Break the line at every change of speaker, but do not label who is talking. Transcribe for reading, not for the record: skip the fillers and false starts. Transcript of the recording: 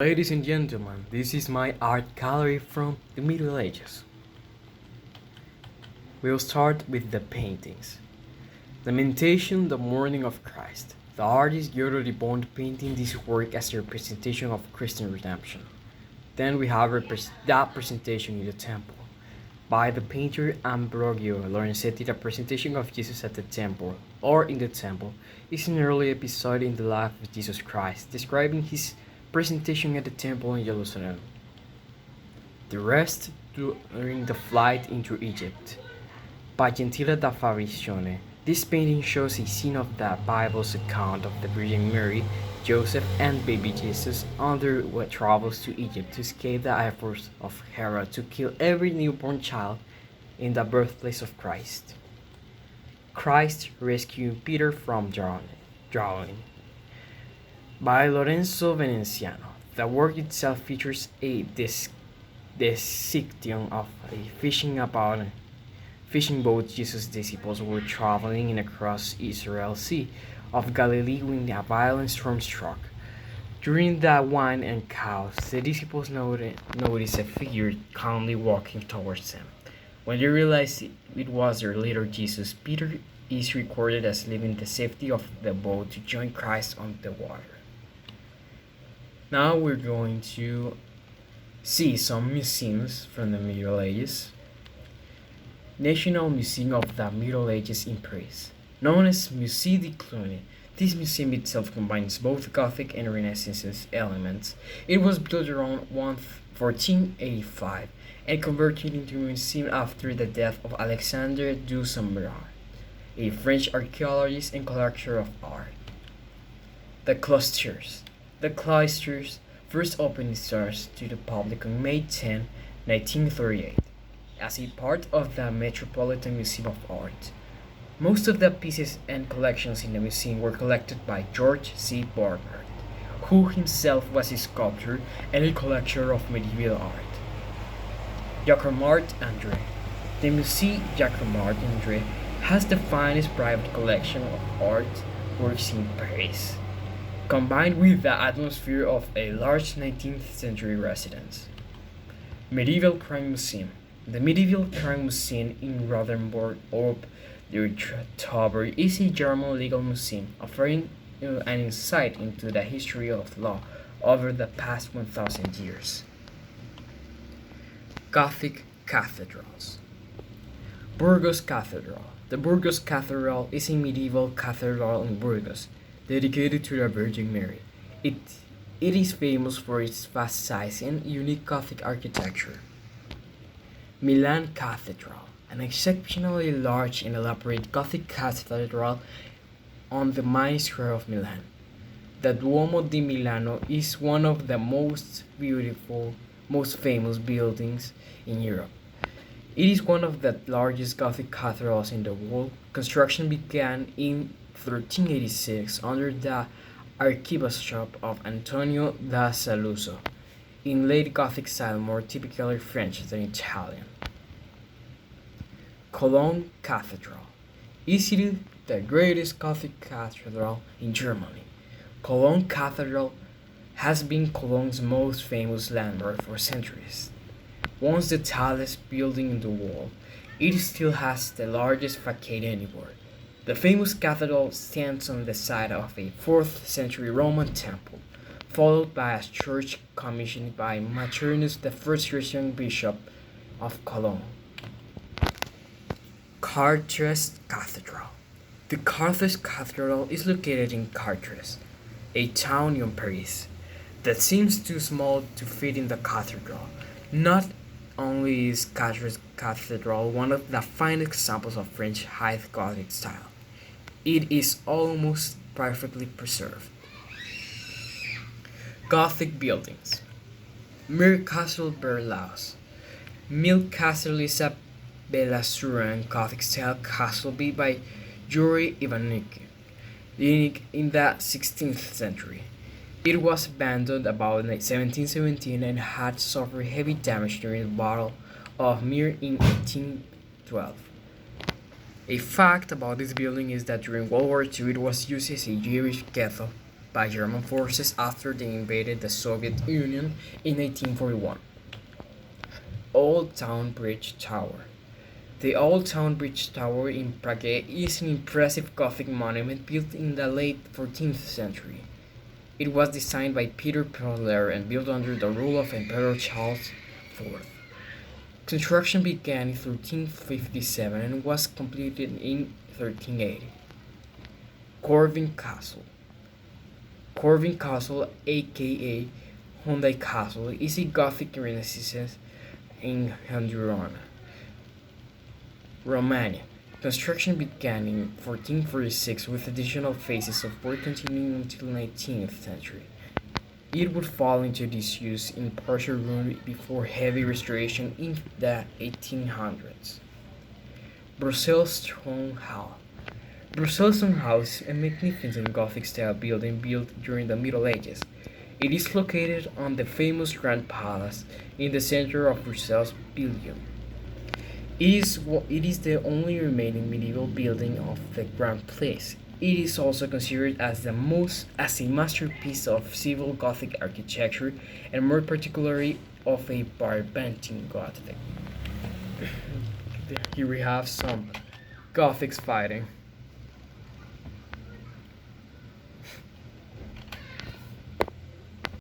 Ladies and gentlemen, this is my art gallery from the Middle Ages. We'll start with the paintings. Lamentation, the Morning of Christ. The artist Giotto di Bond painting this work as a representation of Christian redemption. Then we have that presentation in the temple. By the painter Ambrogio Lorenzetti, the presentation of Jesus at the temple, or in the temple, is an early episode in the life of Jesus Christ, describing his presentation at the temple in Jerusalem. The rest during the flight into Egypt. By Gentile da Favicione, this painting shows a scene of the Bible's account of the Virgin Mary, Joseph, and baby Jesus on their travels to Egypt to escape the efforts of Herod to kill every newborn child in the birthplace of Christ. Christ rescuing Peter from drowning. By Lorenzo Veneziano, the work itself features a depiction of a fishing boat Jesus' disciples were traveling in across Israel Sea of Galilee when a violent storm struck. During the wine and chaos, the disciples noticed a figure calmly walking towards them. When they realized it was their leader Jesus, Peter is recorded as leaving the safety of the boat to join Christ on the water. Now we're going to see some museums from the Middle Ages. National Museum of the Middle Ages in Paris. Known as Musée de Cluny, this museum itself combines both Gothic and Renaissance elements. It was built around 1485 and converted into a museum after the death of Alexandre du Sommerard, a French archaeologist and collector of art. The Cloisters. The cloisters first opened its doors to the public on May 10, 1938, as a part of the Metropolitan Museum of Art. Most of the pieces and collections in the museum were collected by George C. Barnard, who himself was a sculptor and a collector of medieval art. Jacquemart André. The Musée Jacquemart André has the finest private collection of art works in Paris, combined with the atmosphere of a large 19th century residence. Medieval Crime Museum. The Medieval Crime Museum in Rothenburg ob der Tauber is a German legal museum offering an insight into the history of law over the past 1,000 years. Gothic Cathedrals. Burgos Cathedral. The Burgos Cathedral is a medieval cathedral in Burgos, dedicated to the Virgin Mary. It is famous for its vast size and unique Gothic architecture. Milan Cathedral, an exceptionally large and elaborate Gothic cathedral on the main square of Milan. The Duomo di Milano is one of the most beautiful, most famous buildings in Europe. It is one of the largest Gothic cathedrals in the world. Construction began in 1386 under the archbishop of Antonio da Saluzzo, in late Gothic style, more typically French than Italian. Cologne Cathedral. Easily the greatest Gothic cathedral in Germany, Cologne Cathedral has been Cologne's most famous landmark for centuries. Once the tallest building in the world, it still has the largest facade anywhere. The famous cathedral stands on the site of a 4th century Roman temple, followed by a church commissioned by Maternus, the first Christian bishop of Cologne. Chartres Cathedral. The Chartres Cathedral is located in Chartres, a town in Paris that seems too small to fit in the cathedral. Not only is Chartres Cathedral one of the finest examples of French High Gothic style, it is almost perfectly preserved. Gothic buildings. Mir Castle Berlaus. Mil Castle is a Belasuran Gothic style castle built by Yuri Ivanik in the 16th century. It was abandoned about 1717 and had suffered heavy damage during the Battle of Mir in 1812. A fact about this building is that during World War II it was used as a Jewish ghetto by German forces after they invaded the Soviet Union in 1841. Old Town Bridge Tower. The Old Town Bridge Tower in Prague is an impressive Gothic monument built in the late 14th century. It was designed by Peter Perler and built under the rule of Emperor Charles IV. Construction began in 1357 and was completed in 1380. Corvin Castle. Corvin Castle, aka Hyundai Castle, is a Gothic Renaissance in Honduras, Romania. Construction began in 1446 with additional phases of work continuing until the 19th century. It would fall into disuse in partial ruin before heavy restoration in the 1800s. Brussels Stone Hall. Brussels Stone House is a magnificent Gothic style building built during the Middle Ages. It is located on the famous Grand Palace in the center of Brussels, Belgium. It is the only remaining medieval building of the Grand Place. It is also considered as a masterpiece of civil Gothic architecture, and more particularly of a Byzantine Gothic. Here we have some Gothics fighting.